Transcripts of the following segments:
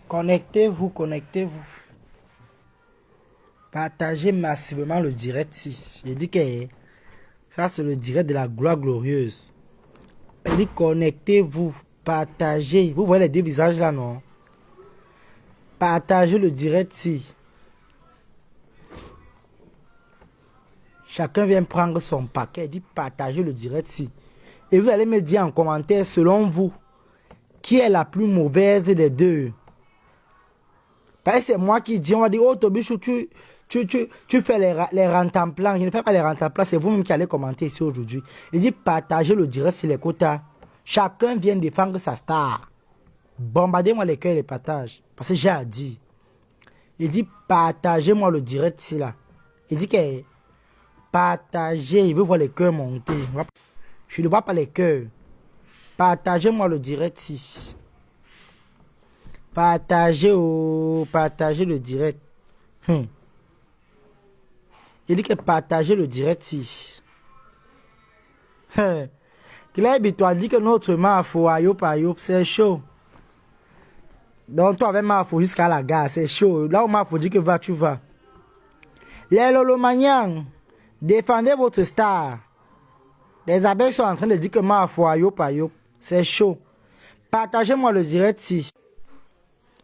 Connectez-vous, connectez-vous. Partagez massivement le direct 6. Il dit que ça, c'est le direct de la gloire glorieuse. Il dit connectez-vous, partagez. Vous voyez les deux visages là, non? Partagez le direct 6. Chacun vient prendre son paquet. Il dit partagez le direct 6. Et vous allez me dire en commentaire, selon vous, qui est la plus mauvaise des deux? Parce que c'est moi qui dis, on va dire, oh Tobichou, tu fais les rentes en plan. Je ne fais pas les rentes en plan, c'est vous-même qui allez commenter ici aujourd'hui. Il dit partagez le direct sur les quotas. Chacun vient défendre sa star. Bombardez-moi les cœurs et les partages. Parce que j'ai à dire. Il dit partagez-moi le direct ici là. Il dit que partagez, il veut voir les cœurs monter. Je ne vois pas les cœurs. Partagez-moi le direct ici. Partagez le direct. Il dit que partagez le direct ici. Claire toi dit que notre mafo ayop, c'est chaud. Donc toi avec mafo jusqu'à la gare, c'est chaud. Là où mafo dit que va, tu vas. Les Lolomanians, défendez votre star. Les abeilles sont en train de dire que mafo ayop, c'est chaud. Partagez-moi le direct ici.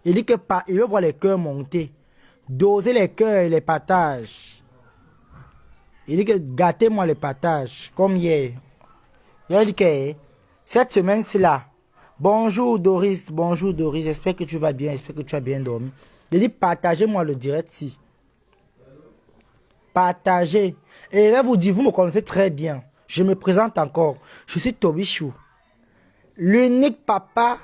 Il dit que il veut voir les cœurs monter. Doser les cœurs et les partages. Il dit que gâtez-moi les partages. Comme hier. Il dit que cette semaine-ci là. Bonjour Doris. Bonjour Doris. J'espère que tu vas bien. J'espère que tu as bien dormi. Il dit partagez-moi le direct ici. Partagez. Et là vous dites, vous me connaissez très bien. Je me présente encore. Je suis Tobichou. L'unique papa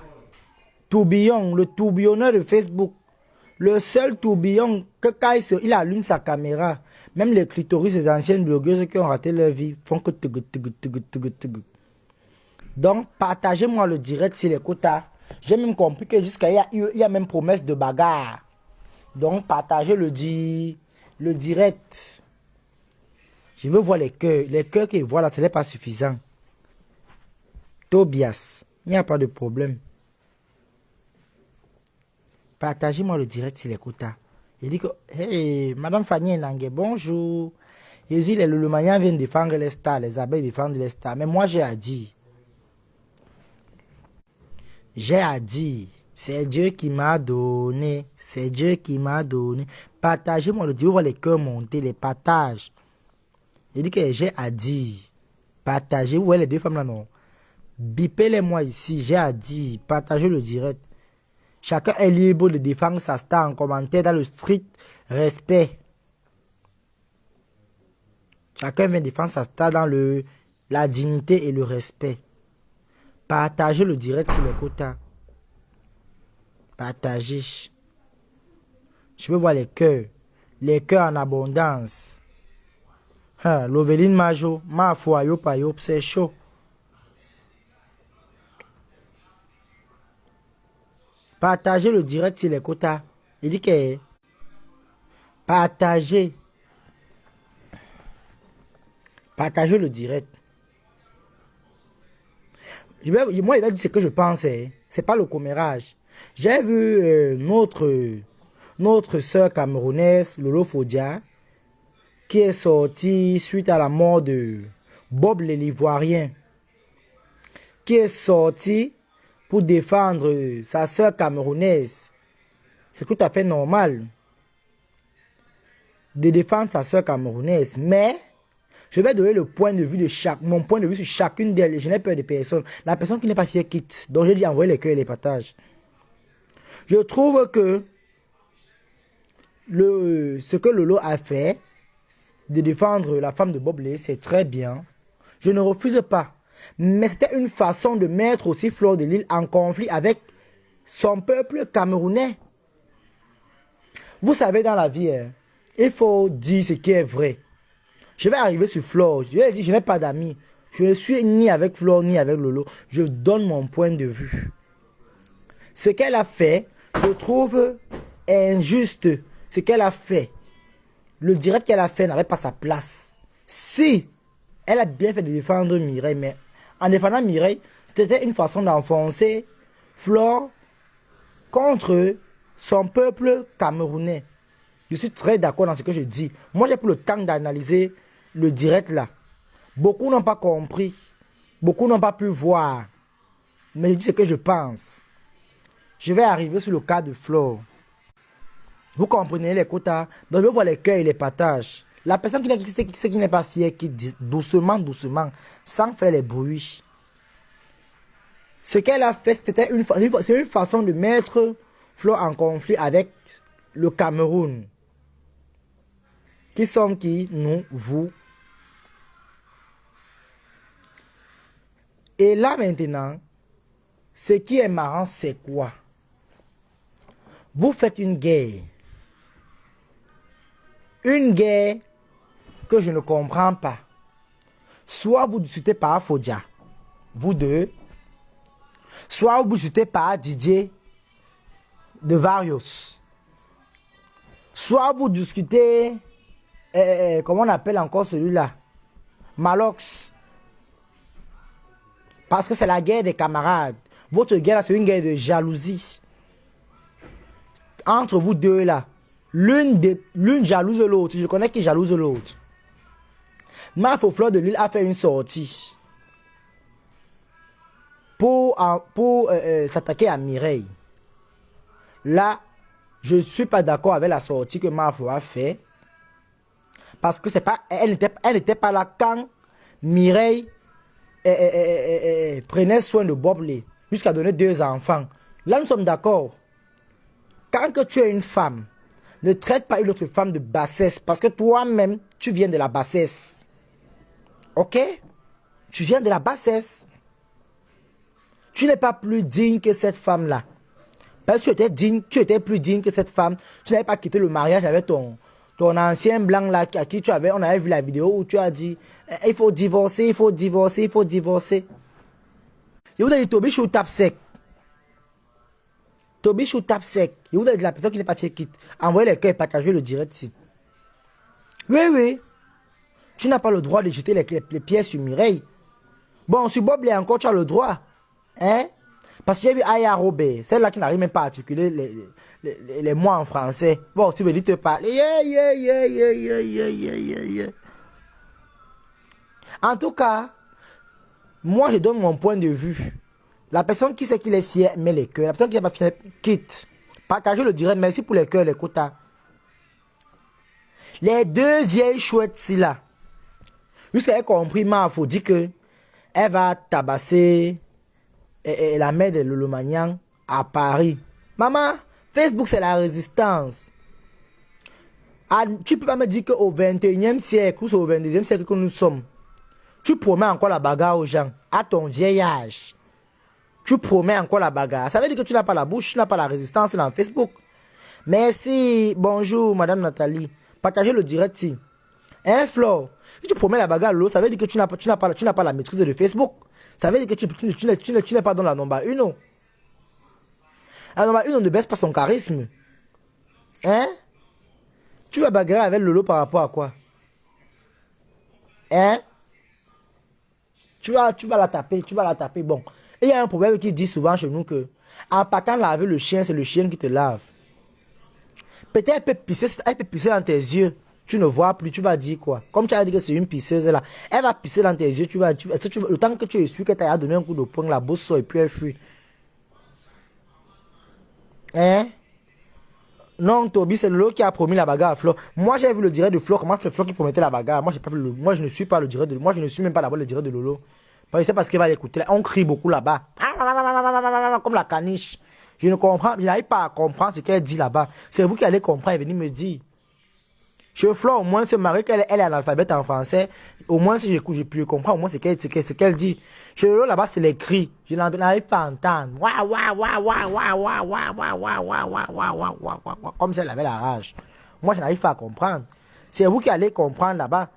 tourbillon, le tourbillonneur de Facebook, le seul tourbillon que quand il allume sa caméra, même les clitoris des anciennes blogueuses qui ont raté leur vie font que tugu. Donc, partagez-moi le direct sur les quotas. J'ai même compris que jusqu'à il y a même promesse de bagarre. Donc, partagez le direct. Je veux voir les cœurs. Les cœurs qu'ils voient là, ce n'est pas suffisant. Tobias, il n'y a pas de problème. Partagez-moi le direct sur les quotas. Il dit que, hey, Madame Fanny Nangue, bonjour. Il dit, les Lulumaniens viennent défendre les stars, les abeilles défendent les stars. Mais moi, j'ai à dire. J'ai à dire. C'est Dieu qui m'a donné. C'est Dieu qui m'a donné. Partagez-moi le direct, les cœurs monter, les partages. Il dit que j'ai à dire. Partagez, vous voyez les deux femmes là, non? Bipez-les-moi ici, j'ai à dire. Partagez le direct. Chacun est libre de défendre sa star en commentaire dans le strict respect. Chacun vient défendre sa star dans la dignité et le respect. Partagez le direct sur les quotas. Partagez. Je veux voir les cœurs. Les cœurs en abondance. L'Oveline Majo, ma foi, yop, c'est chaud. Partagez le direct sur les quotas. Il dit que partagez. Partagez le direct. Moi, il a dit ce que je pensais. C'est pas le commérage. J'ai vu notre soeur camerounaise, Lolo Fodia, qui est sortie suite à la mort de Bob l'Ivoirien, qui est sortie pour défendre sa soeur camerounaise. C'est tout à fait normal de défendre sa soeur camerounaise. Mais je vais donner le point de vue de mon point de vue sur chacune d'elles. Je n'ai peur de personne. La personne qui n'est pas fière quitte. Donc je dis envoyer les cœurs et les partages. Je trouve que ce que Lolo a fait, de défendre la femme de Bob Ley, c'est très bien. Je ne refuse pas. Mais c'était une façon de mettre aussi Fleur de Lys en conflit avec son peuple camerounais. Vous savez, dans la vie, hein, il faut dire ce qui est vrai. Je vais arriver sur Fleur. Je vais dire, je n'ai pas d'amis. Je ne suis ni avec Fleur ni avec Lolo. Je donne mon point de vue. Ce qu'elle a fait, je trouve injuste. Ce qu'elle a fait. Le direct qu'elle a fait n'avait pas sa place. Si elle a bien fait de défendre Mireille, mais en défendant Mireille, c'était une façon d'enfoncer Flore contre son peuple camerounais. Je suis très d'accord dans ce que je dis. Moi, j'ai pris le temps d'analyser le direct là. Beaucoup n'ont pas compris. Beaucoup n'ont pas pu voir. Mais je dis ce que je pense. Je vais arriver sur le cas de Flo. Vous comprenez les quotas. Donc, je vois les cœurs et les partages. La personne qui n'est pas fière, qui dit doucement, doucement, sans faire les bruits. Ce qu'elle a fait, c'était une façon de mettre Flo en conflit avec le Cameroun. Qui sommes qui? Nous, vous. Et là maintenant, ce qui est marrant, c'est quoi? Vous faites une guerre. Une guerre que je ne comprends pas. Soit vous discutez par Fodia, vous deux. Soit vous discutez par Didier de Varios. Soit vous discutez, comment on appelle encore celui-là? Malox. Parce que c'est la guerre des camarades. Votre guerre, c'est une guerre de jalousie. Entre vous deux là. L'une jalouse l'autre. Je connais qui jalouse l'autre. Mafo Fleur de Lille a fait une sortie. Pour s'attaquer à Mireille. Là, je ne suis pas d'accord avec la sortie que Mafo a fait. Parce que c'est pas, elle n'était pas là quand Mireille prenait soin de Bobley jusqu'à donner 2 enfants. Là, nous sommes d'accord. Quand que tu es une femme, ne traite pas une autre femme de bassesse parce que toi-même, tu viens de la bassesse. Ok? Tu viens de la bassesse. Tu n'es pas plus digne que cette femme-là. Parce que tu étais plus digne que cette femme. Tu n'avais pas quitté le mariage avec ton ancien blanc là à qui tu avais. On avait vu la vidéo où tu as dit il faut divorcer, il faut divorcer, il faut divorcer. Je vous ai dit Tobichou tape sec. Tobichou tape sec. Je vous ai dit la personne qui n'est pas fière quitte. Envoyez les cœurs et partagez le direct ici. Oui, oui. Tu n'as pas le droit de jeter les pièces sur Mireille. Bon, sur Bob, encore, tu as le droit. Hein? Parce que j'ai vu Aya Robert, celle-là qui n'arrive même pas à articuler les mots en français. Bon, tu veux dire te parler. En tout cas, moi je donne mon point de vue. La personne qui sait qu'il est fier met les cœurs. La personne qui n'est pas fière quitte. Partagez le direct. Merci pour les cœurs, les quotas. Les 2 vieilles chouettes là. Jusqu'à elle compris, il faut dire que elle va tabasser la mère de Lolo Magnan à Paris. Maman, Facebook c'est la résistance. Ah, tu peux pas me dire qu'au 21e siècle ou au 22e siècle que nous sommes, tu promets encore la bagarre aux gens à ton vieil âge. Tu promets encore la bagarre. Ça veut dire que tu n'as pas la bouche, tu n'as pas la résistance dans Facebook. Merci, bonjour Madame Nathalie. Partagez le direct ici. Hein, Flo? Si tu promets la bagarre, ça veut dire que tu n'as pas la maîtrise de Facebook. Ça veut dire que tu n'es pas dans la number 1. La number 1 ne baisse pas son charisme. Hein? Tu vas bagarrer avec Lolo par rapport à quoi? Hein? Tu vas la taper, Bon. Et il y a un problème qui dit souvent chez nous que en partant laver le chien, c'est le chien qui te lave. Peut-être elle peut pisser dans tes yeux. Tu ne vois plus, tu vas dire quoi? Comme tu as dit que c'est une pisseuse là. Elle va pisser dans tes yeux, le temps que tu essuies que tu as donné un coup de poing, la bosse sort et puis elle fuit. Hein? Non, Toby, c'est Lolo qui a promis la bagarre à Flo. Moi, j'ai vu le direct de Flo. Comment fait Flo qui promettait la bagarre? Moi, j'ai pas vu moi, je ne suis pas le direct de... Moi, je ne suis même pas là-bas le direct de Lolo. C'est parce qu'il va l'écouter. On crie beaucoup là-bas. Comme la caniche. Je ne comprends, je n'arrive pas à comprendre ce qu'elle dit là-bas. C'est vous qui allez comprendre et venir me dire. Chez Flo, au moins, c'est marré qu'elle est analphabète en français. Au moins, si je puis comprendre, au moins, c'est qu'elle dit. Chez Lolo, là-bas, c'est les cris. Je n'arrive pas à entendre. Comme si elle avait la rage. Moi, je n'arrive pas à comprendre. C'est vous qui allez comprendre là-bas.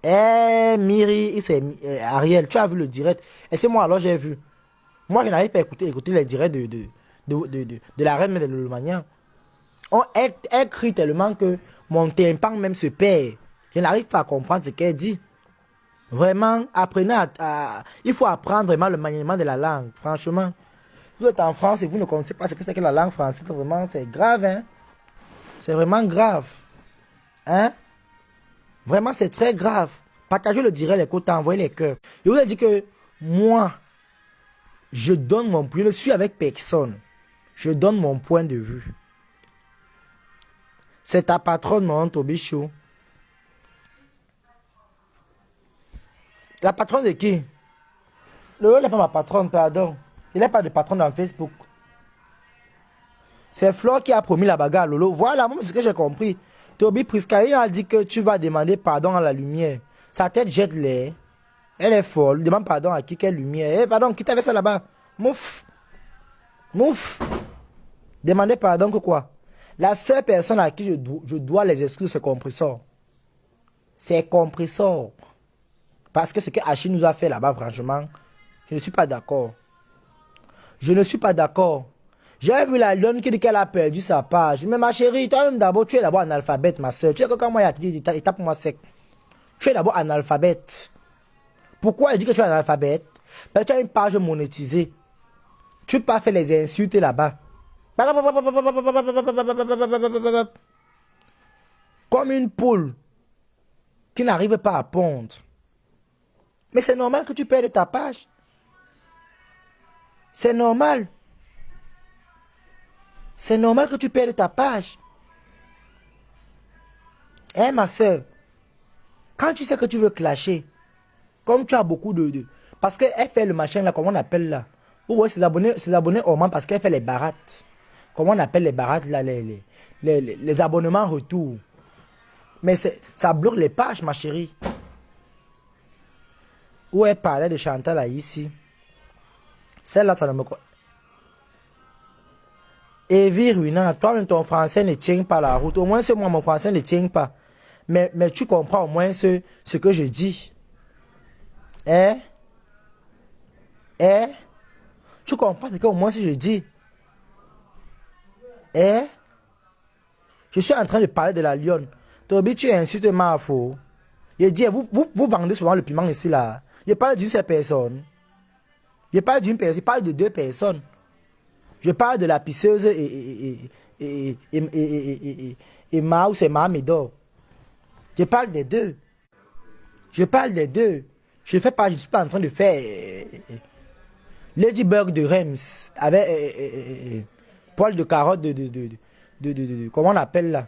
Miri, c'est Ariel, tu as vu le direct. Et c'est moi, alors j'ai vu. Moi, je n'arrive pas à écouter les directs de la reine de Lolo Magnan. Elle crie tellement que mon tympan même se perd. Je n'arrive pas à comprendre ce qu'elle dit. Vraiment, apprenez il faut apprendre vraiment le maniement de la langue, franchement. Vous êtes en France et vous ne connaissez pas ce que c'est que la langue française. Vraiment, c'est grave, hein. C'est vraiment grave. Hein? Vraiment, c'est très grave. Partagez le direct, les quotas, envoyez les cœurs. Je vous ai dit que moi, je donne mon point. Je ne suis avec personne. Je donne mon point de vue. C'est ta patronne, mon Tobichou. La patronne de qui? Lolo n'est pas ma patronne, pardon. Il n'est pas de patronne dans Facebook. C'est Flore qui a promis la bagarre, Lolo. Voilà, moi, c'est ce que j'ai compris. Toby Priscaline a dit que tu vas demander pardon à la lumière. Sa tête jette l'air. Elle est folle. Demande pardon à qui? Quelle lumière? Eh, pardon, qui t'avait ça là-bas? Mouf. Mouf. Demandez pardon que quoi? La seule personne à qui je dois les excuses, c'est Compressor. C'est Compressor. Parce que ce que Achille nous a fait là-bas, franchement, je ne suis pas d'accord. Je ne suis pas d'accord. J'ai vu la lionne qui dit qu'elle a perdu sa page. Mais ma chérie, toi-même d'abord, tu es d'abord analphabète, ma soeur. Tu sais que quand moi, il tape moi sec. Tu es d'abord analphabète. Pourquoi il dit que tu es analphabète? Parce que tu as une page monétisée. Tu peux pas faire les insultes là-bas. Comme une poule qui n'arrive pas à pondre. Mais c'est normal que tu perdes ta page. C'est normal. C'est normal que tu perdes ta page. Hein, ma soeur? Quand tu sais que tu veux clasher, comme tu as beaucoup de... Parce qu'elle fait le machin là, comment on appelle là? Ou ses abonnés augmentent parce qu'elle fait les barattes. Comment on appelle les barattes là, les abonnements retour. Mais ça bloque les pages, ma chérie. Où elle parlait de Chantal là, ici. Celle-là, ça ne me... Evie Ruina, toi-même ton français ne tient pas la route. Au moins, moi, mon français ne tient pas. Mais tu comprends au moins ce que je dis. Hein? Hein? Tu comprends ce que au moins si je dis. Hein? Je suis en train de parler de la lionne. Toby, tu insultes ma faux. Je dis, vous vendez souvent le piment ici là. Je parle d'une seule personne. Je parle d'une personne, je parle de deux personnes. Je parle de la pisseuse et Mao, c'est Mahamedor. Je parle des deux. Je parle des deux. Je ne suis pas en train de faire Ladybug de Reims avec poil de carotte comment on appelle là?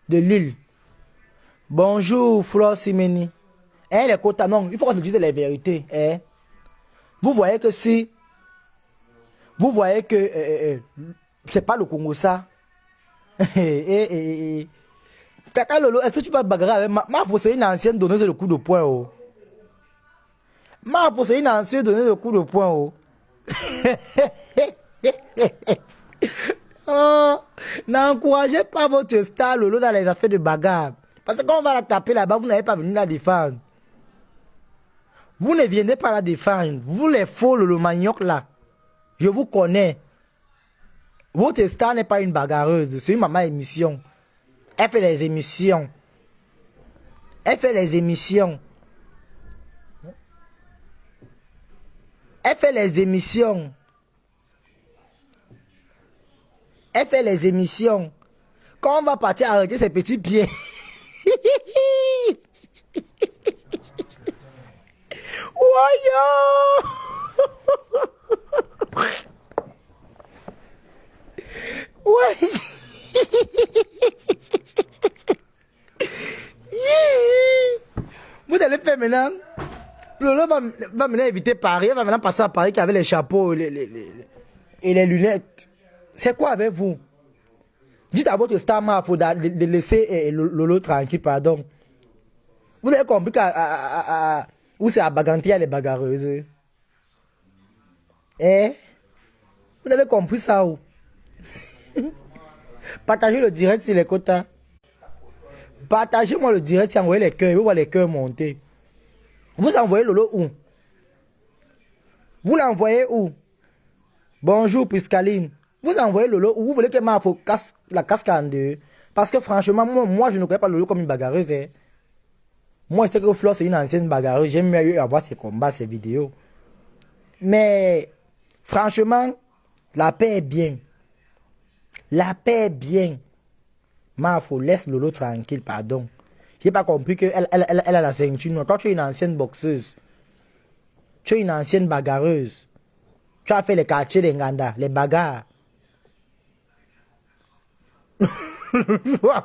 De Lille. Bonjour, Flore Simeni. Hein, les quotas, non, il faut qu'on se dise les vérités. Hein? Vous voyez que si... Vous voyez que c'est pas le Congo ça. Kaka Lolo, est-ce que tu vas bagarrer avec ma c'est une ancienne donneuse de coup de poing. Oh. Ma c'est une ancienne donneuse de coup de poing. Oh. Oh, n'encouragez pas votre star Lolo dans les affaires de bagarre. Parce que quand on va la taper là-bas, vous n'avez pas venu la défendre. Vous ne venez pas la défendre. Vous les faux Lolo manioc là. Je vous connais. Votre star n'est pas une bagarreuse. C'est une maman émission. Elle fait les émissions. Elle fait les émissions. Elle fait les émissions. Elle fait les émissions. Quand on va partir arrêter ses petits pieds. Voyons. Ouais. Vous allez faire maintenant. Lolo va maintenant éviter Paris. Elle va maintenant passer à Paris qui avait les chapeaux et les lunettes. C'est quoi avec vous? Dites à votre star, il faut de laisser Lolo tranquille, pardon. Vous avez compris où c'est à Bagantia les bagarreuses. Eh? Vous avez compris ça où? Partagez le direct sur les quotas. Partagez-moi le direct si envoyez les cœurs. Vous voyez les cœurs monter. Vous envoyez Lolo où? Vous l'envoyez où? Bonjour Priscaline. Vous envoyez Lolo où? Vous voulez que ma casse la casque en deux? Parce que franchement, moi je ne connais pas Lolo comme une bagarreuse. Hein. Moi je sais que Flore c'est une ancienne bagarreuse. J'aime mieux avoir ses combats, ses vidéos. Mais Franchement, la paix est bien. La paix est bien. Mafo, laisse Lolo tranquille, pardon. J'ai pas compris qu'elle elle a la ceinture noire. Toi, tu es une ancienne boxeuse. Tu es une ancienne bagarreuse. Tu as fait les quartiers des Nganda, les bagarres.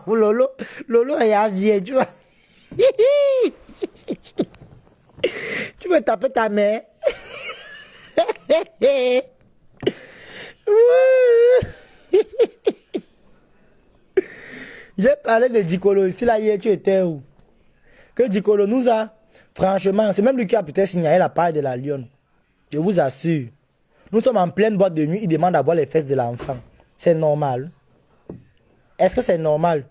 Lolo est avié, tu vois. Tu veux taper ta mère? J'ai parlé de Dicolo ici, là, hier, tu étais où? Que Dicolo nous a, franchement, c'est même lui qui a peut-être signalé la paille de la lionne. Je vous assure. Nous sommes en pleine boîte de nuit, il demande à voir les fesses de l'enfant. C'est normal. Est-ce que c'est normal?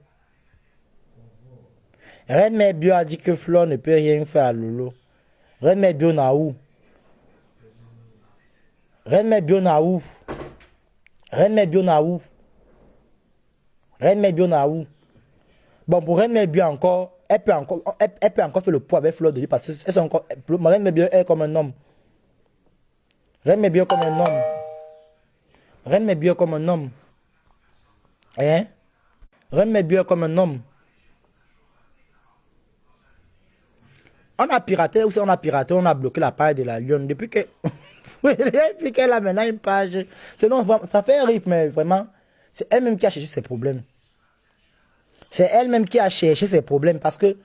Reine Mère Bio a dit que Flore ne peut rien faire à Lolo. Reine Mère Bio n'a où? Reine Mère Bio n'a où? Reine Mère Bio n'a où? Reine Mère Bio n'a où? Bon, pour Reine Mère Bio encore, elle peut encore faire le poids avec Flore de lui parce que Reine Mère Bio est comme un homme. Reine Mère Bio comme un homme. Reine Mère Bio comme un homme. Hein? Reine Mère Bio comme un homme. On a piraté, on a bloqué la page de la lionne depuis que... depuis qu'elle a maintenant une page. Sinon, ça fait rire, mais vraiment, c'est elle-même qui a cherché ses problèmes. C'est elle-même qui a cherché ses problèmes parce que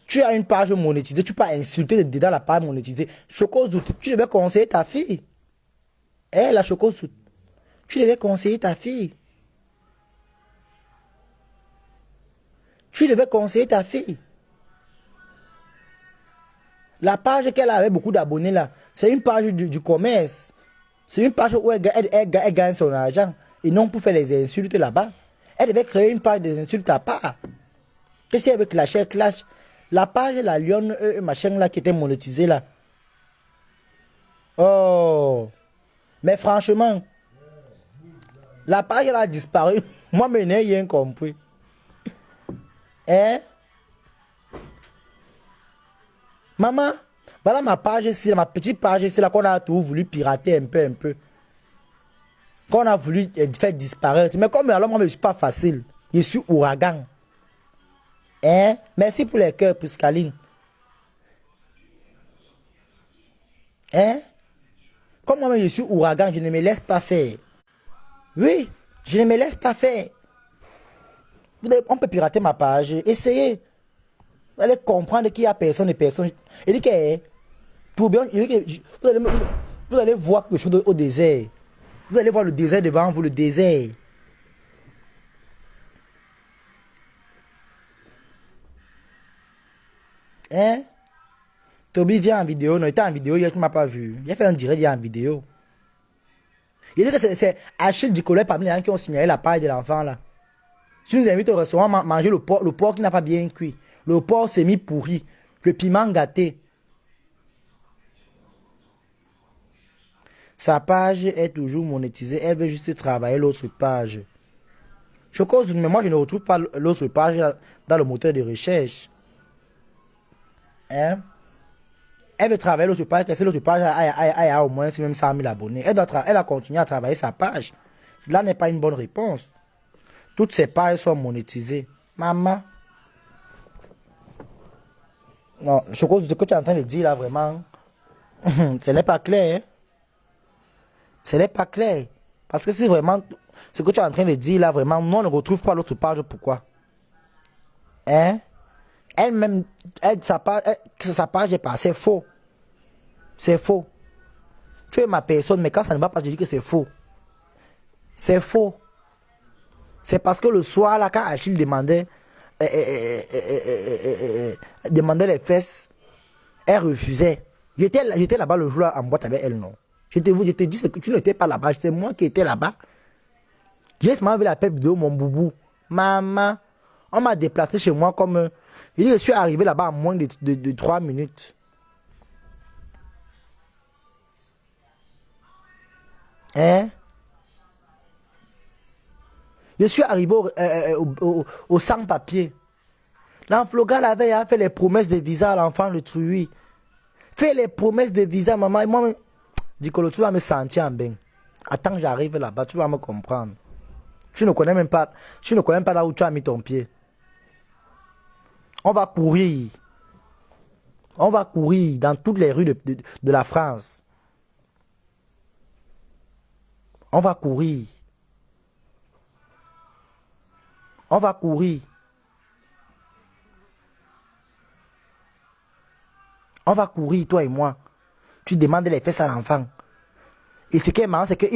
tu as une page monétisée, tu peux insulter dedans la page monétisée. Chocozout, tu devais conseiller ta fille. Elle, la Chocozout, tu devais conseiller ta fille. Tu devais conseiller ta fille. La page qu'elle avait beaucoup d'abonnés là, c'est une page du commerce. C'est une page où elle gagne son argent. Et non pour faire les insultes là-bas. Elle devait créer une page des insultes à part. Qu'est-ce qu'il y a avec la chair clash? La page, la lionne, machin là qui était monétisée là. Oh. Mais franchement, la page elle a disparu. Moi, je n'ai rien compris. Hein? Maman, voilà ma page ici, ma petite page ici là qu'on a tout voulu pirater un peu. Qu'on a voulu faire disparaître. Mais comme alors moi je ne suis pas facile. Je suis ouragan. Hein? Merci pour les cœurs, Priscaline. Hein? Comme moi je suis ouragan, je ne me laisse pas faire. Oui, je ne me laisse pas faire. On peut pirater ma page. Essayez. Vous allez comprendre qu'il n'y a personne et personne. Il dit que tout bien, vous allez voir quelque chose au désert. Vous allez voir le désert devant vous, le désert. Hein? Toby vient en vidéo. Non, il était en vidéo, il ne m'a pas vu. Il a fait un direct, il est en vidéo. Il dit que c'est Achille Dicolet parmi les gens qui ont signalé la paille de l'enfant là. Je nous invite au restaurant manger le porc qui n'a pas bien cuit. Le porc semi-pourri. Le piment gâté. Sa page est toujours monétisée. Elle veut juste travailler l'autre page. Je cause, mais moi je ne retrouve pas l'autre page dans le moteur de recherche. Hein? Elle veut travailler l'autre page. Si l'autre page a au moins même 100 000 abonnés. Elle a continué à travailler sa page. Cela n'est pas une bonne réponse. Toutes ces pages sont monétisées. Maman. Non, je crois que ce que tu es en train de dire là, vraiment, ce n'est pas clair. Hein? Ce n'est pas clair. Parce que si vraiment, ce que tu es en train de dire là, vraiment, nous on ne retrouve pas l'autre page, pourquoi? Hein? Elle-même, sa page est pas, c'est faux. C'est faux. Tu es ma personne, mais quand ça ne va pas, je dis que c'est faux. C'est faux. C'est parce que le soir là, quand Achille demandait les fesses, elle refusait. J'étais là-bas le jour en boîte avec elle, non. Je te dis que tu n'étais pas là-bas, c'est moi qui étais là-bas. J'ai seulement vu la pelle vidéo, mon boubou. Maman, on m'a déplacé chez moi comme... je suis arrivé là-bas en moins de 3 minutes. Hein? Je suis arrivé au sans-papier. L'enflogal avait fait les promesses de visa à l'enfant le truie. Fait les promesses de visa, maman. Et moi, Dicolo, tu vas me sentir en bain. Attends que j'arrive là-bas, tu vas me comprendre. Tu ne connais même pas là où tu as mis ton pied. On va courir. On va courir dans toutes les rues de la France. On va courir. On va courir. On va courir, toi et moi. Tu demandes les fesses à l'enfant. Et ce qui est marrant, c'est qu'il a